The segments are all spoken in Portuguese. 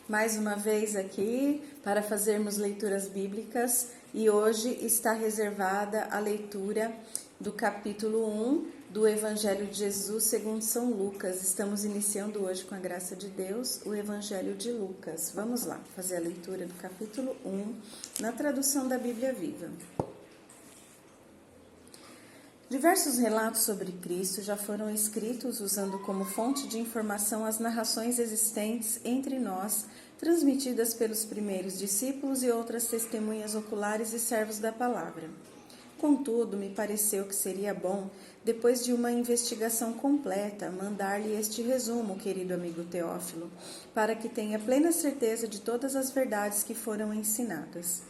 Mais uma vez aqui para fazermos leituras bíblicas e hoje está reservada a leitura do capítulo 1 do Evangelho de Jesus segundo São Lucas. Estamos iniciando hoje, com a graça de Deus, o Evangelho de Lucas. Vamos lá, fazer a leitura do capítulo 1 na tradução da Bíblia Viva. Diversos relatos sobre Cristo já foram escritos usando como fonte de informação as narrações existentes entre nós, transmitidas pelos primeiros discípulos e outras testemunhas oculares e servos da palavra. Contudo, me pareceu que seria bom, depois de uma investigação completa, mandar-lhe este resumo, querido amigo Teófilo, para que tenha plena certeza de todas as verdades que foram ensinadas.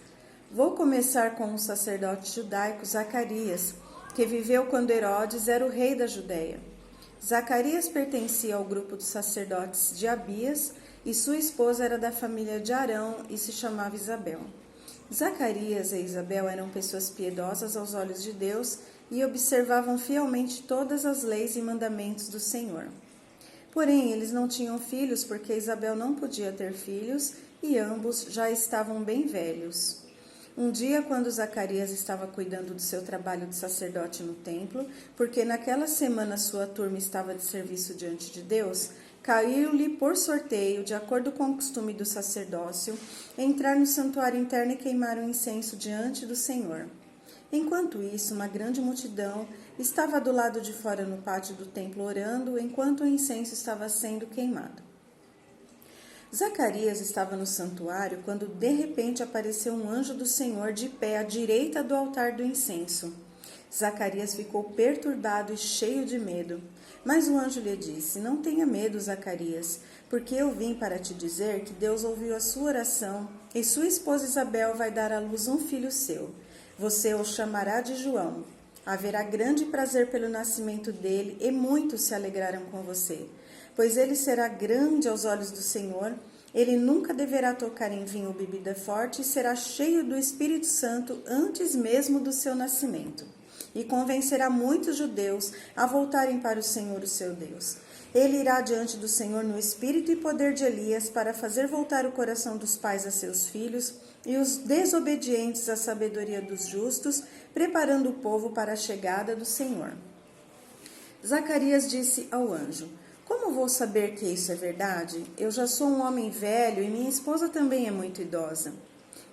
Vou começar com o sacerdote judaico Zacarias, que viveu quando Herodes era o rei da Judéia. Zacarias pertencia ao grupo dos sacerdotes de Abias e sua esposa era da família de Arão e se chamava Isabel. Zacarias e Isabel eram pessoas piedosas aos olhos de Deus e observavam fielmente todas as leis e mandamentos do Senhor. Porém, eles não tinham filhos porque Isabel não podia ter filhos e ambos já estavam bem velhos. Um dia, quando Zacarias estava cuidando do seu trabalho de sacerdote no templo, porque naquela semana sua turma estava de serviço diante de Deus, caiu-lhe por sorteio, de acordo com o costume do sacerdócio, entrar no santuário interno e queimar um incenso diante do Senhor. Enquanto isso, uma grande multidão estava do lado de fora no pátio do templo orando, enquanto o incenso estava sendo queimado. Zacarias estava no santuário quando de repente apareceu um anjo do Senhor de pé à direita do altar do incenso. Zacarias ficou perturbado e cheio de medo. Mas o anjo lhe disse: Não tenha medo, Zacarias, porque eu vim para te dizer que Deus ouviu a sua oração e sua esposa Isabel vai dar à luz um filho seu. Você o chamará de João. Haverá grande prazer pelo nascimento dele e muitos se alegrarão com você. Pois ele será grande aos olhos do Senhor, ele nunca deverá tocar em vinho ou bebida forte e será cheio do Espírito Santo antes mesmo do seu nascimento. E convencerá muitos judeus a voltarem para o Senhor, o seu Deus. Ele irá diante do Senhor no espírito e poder de Elias para fazer voltar o coração dos pais a seus filhos e os desobedientes à sabedoria dos justos, preparando o povo para a chegada do Senhor. Zacarias disse ao anjo: Como vou saber que isso é verdade? Eu já sou um homem velho e minha esposa também é muito idosa.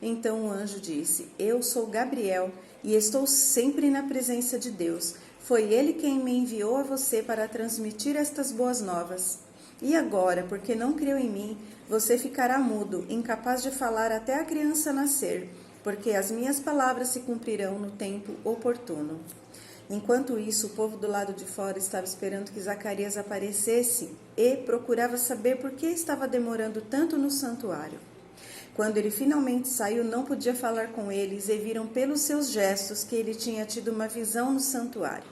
Então o anjo disse: Eu sou Gabriel e estou sempre na presença de Deus. Foi ele quem me enviou a você para transmitir estas boas novas. E agora, porque não creu em mim, você ficará mudo, incapaz de falar até a criança nascer, porque as minhas palavras se cumprirão no tempo oportuno. Enquanto isso, o povo do lado de fora estava esperando que Zacarias aparecesse e procurava saber por que estava demorando tanto no santuário. Quando ele finalmente saiu, não podia falar com eles e viram pelos seus gestos que ele tinha tido uma visão no santuário.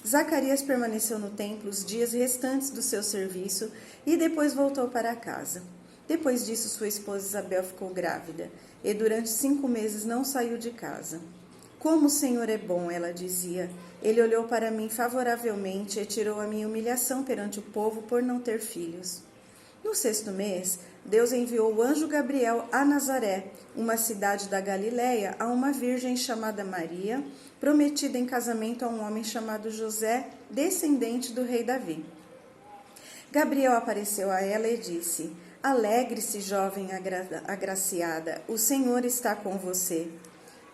Zacarias permaneceu no templo os dias restantes do seu serviço e depois voltou para casa. Depois disso, sua esposa Isabel ficou grávida e durante 5 meses não saiu de casa. Como o Senhor é bom, ela dizia. Ele olhou para mim favoravelmente e tirou a minha humilhação perante o povo por não ter filhos. No 6º mês, Deus enviou o anjo Gabriel a Nazaré, uma cidade da Galiléia, a uma virgem chamada Maria, prometida em casamento a um homem chamado José, descendente do rei Davi. Gabriel apareceu a ela e disse: Alegre-se, jovem agraciada, o Senhor está com você.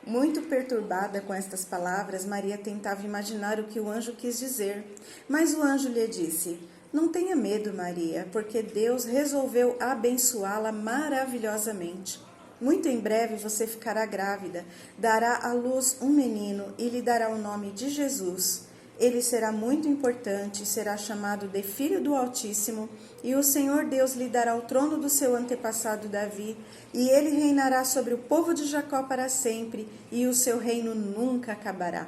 Muito perturbada com estas palavras, Maria tentava imaginar o que o anjo quis dizer. Mas o anjo lhe disse: Não tenha medo, Maria, porque Deus resolveu abençoá-la maravilhosamente. Muito em breve você ficará grávida, dará à luz um menino e lhe dará o nome de Jesus. Ele será muito importante, será chamado de Filho do Altíssimo, e o Senhor Deus lhe dará o trono do seu antepassado Davi, e ele reinará sobre o povo de Jacó para sempre, e o seu reino nunca acabará.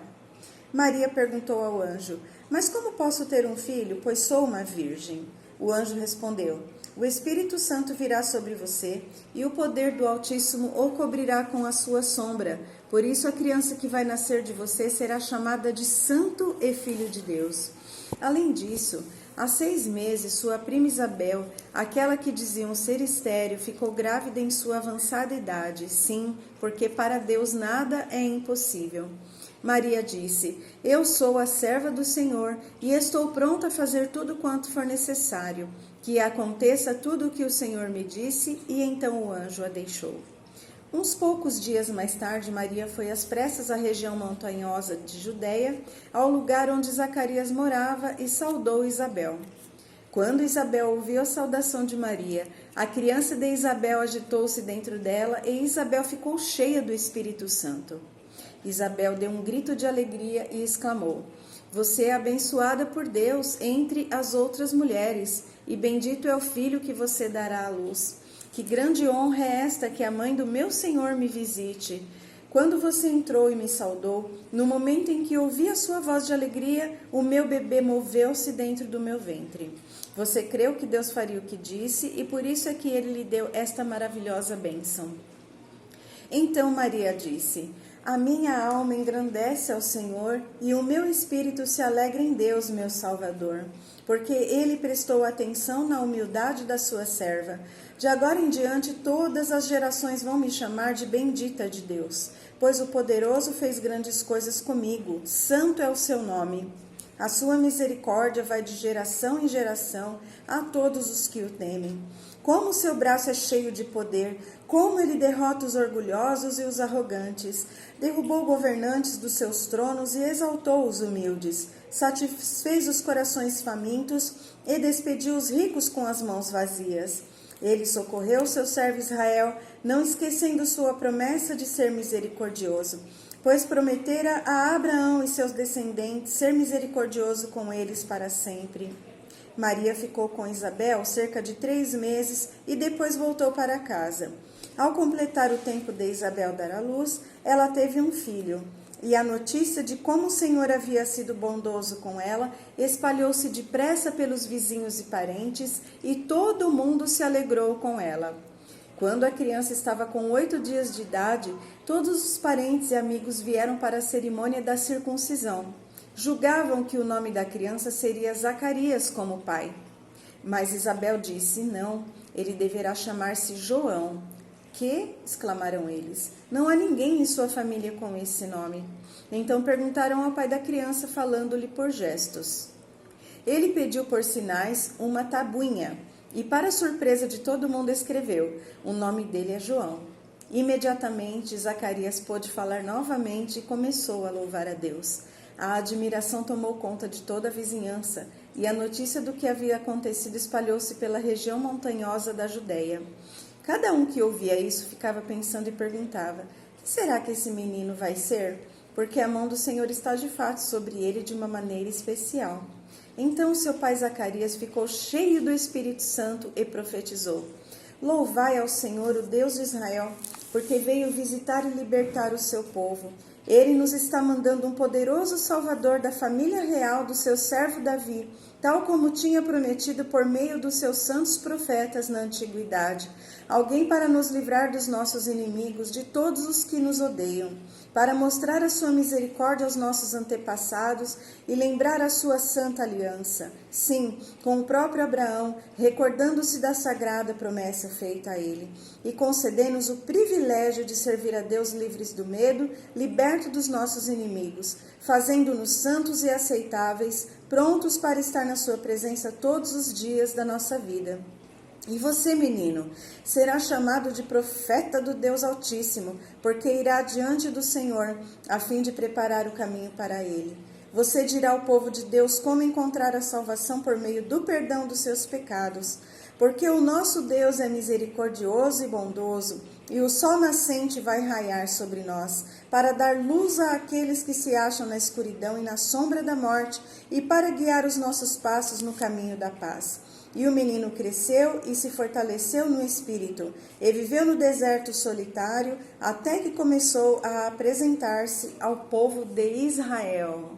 Maria perguntou ao anjo: Mas como posso ter um filho, pois sou uma virgem? O anjo respondeu: O Espírito Santo virá sobre você, e o poder do Altíssimo o cobrirá com a sua sombra. Por isso a criança que vai nascer de você será chamada de Santo e Filho de Deus. Além disso, Há 6 meses, sua prima Isabel, aquela que diziam ser estéril, ficou grávida em sua avançada idade. Sim, porque para Deus nada é impossível. Maria disse: Eu sou a serva do Senhor e estou pronta a fazer tudo quanto for necessário. Que aconteça tudo o que o Senhor me disse. E então o anjo a deixou. Uns poucos dias mais tarde, Maria foi às pressas à região montanhosa de Judeia, ao lugar onde Zacarias morava, e saudou Isabel. Quando Isabel ouviu a saudação de Maria, a criança de Isabel agitou-se dentro dela e Isabel ficou cheia do Espírito Santo. Isabel deu um grito de alegria e exclamou: Você é abençoada por Deus entre as outras mulheres, e bendito é o filho que você dará à luz. Que grande honra é esta que a mãe do meu Senhor me visite. Quando você entrou e me saudou, no momento em que ouvi a sua voz de alegria, o meu bebê moveu-se dentro do meu ventre. Você creu que Deus faria o que disse, e por isso é que ele lhe deu esta maravilhosa bênção. Então Maria disse: A minha alma engrandece ao Senhor, e o meu espírito se alegra em Deus, meu Salvador, porque ele prestou atenção na humildade da sua serva. De agora em diante, todas as gerações vão me chamar de bendita de Deus, pois o Poderoso fez grandes coisas comigo. Santo é o seu nome. A sua misericórdia vai de geração em geração a todos os que o temem. Como o seu braço é cheio de poder, como ele derrota os orgulhosos e os arrogantes. Derrubou governantes dos seus tronos e exaltou os humildes. Satisfez os corações famintos e despediu os ricos com as mãos vazias. Ele socorreu seu servo Israel, não esquecendo sua promessa de ser misericordioso, pois prometera a Abraão e seus descendentes ser misericordioso com eles para sempre. Maria ficou com Isabel cerca de 3 meses e depois voltou para casa. Ao completar o tempo de Isabel dar à luz, ela teve um filho. E a notícia de como o Senhor havia sido bondoso com ela espalhou-se depressa pelos vizinhos e parentes, e todo mundo se alegrou com ela. Quando a criança estava com 8 dias de idade, todos os parentes e amigos vieram para a cerimônia da circuncisão. Julgavam que o nome da criança seria Zacarias como pai. Mas Isabel disse: Não, ele deverá chamar-se João. Que? Exclamaram eles. Não há ninguém em sua família com esse nome. Então perguntaram ao pai da criança, falando-lhe por gestos. Ele pediu por sinais uma tabuinha e, para surpresa de todo mundo, escreveu: O nome dele é João. Imediatamente, Zacarias pôde falar novamente e começou a louvar a Deus. A admiração tomou conta de toda a vizinhança, e a notícia do que havia acontecido espalhou-se pela região montanhosa da Judeia. Cada um que ouvia isso ficava pensando e perguntava: que será que esse menino vai ser? Porque a mão do Senhor está de fato sobre ele de uma maneira especial. Então seu pai Zacarias ficou cheio do Espírito Santo e profetizou: Louvai ao Senhor, o Deus de Israel, porque veio visitar e libertar o seu povo. Ele nos está mandando um poderoso Salvador da família real do seu servo Davi, tal como tinha prometido por meio dos seus santos profetas na antiguidade. Alguém para nos livrar dos nossos inimigos, de todos os que nos odeiam, para mostrar a sua misericórdia aos nossos antepassados e lembrar a sua santa aliança. Sim, com o próprio Abraão, recordando-se da sagrada promessa feita a ele, e concedendo-nos o privilégio de servir a Deus livres do medo, liberto dos nossos inimigos, fazendo-nos santos e aceitáveis, prontos para estar na sua presença todos os dias da nossa vida. E você, menino, será chamado de profeta do Deus Altíssimo, porque irá diante do Senhor, a fim de preparar o caminho para ele. Você dirá ao povo de Deus como encontrar a salvação por meio do perdão dos seus pecados, porque o nosso Deus é misericordioso e bondoso, e o sol nascente vai raiar sobre nós, para dar luz àqueles que se acham na escuridão e na sombra da morte, e para guiar os nossos passos no caminho da paz. E o menino cresceu e se fortaleceu no espírito, e viveu no deserto solitário, até que começou a apresentar-se ao povo de Israel.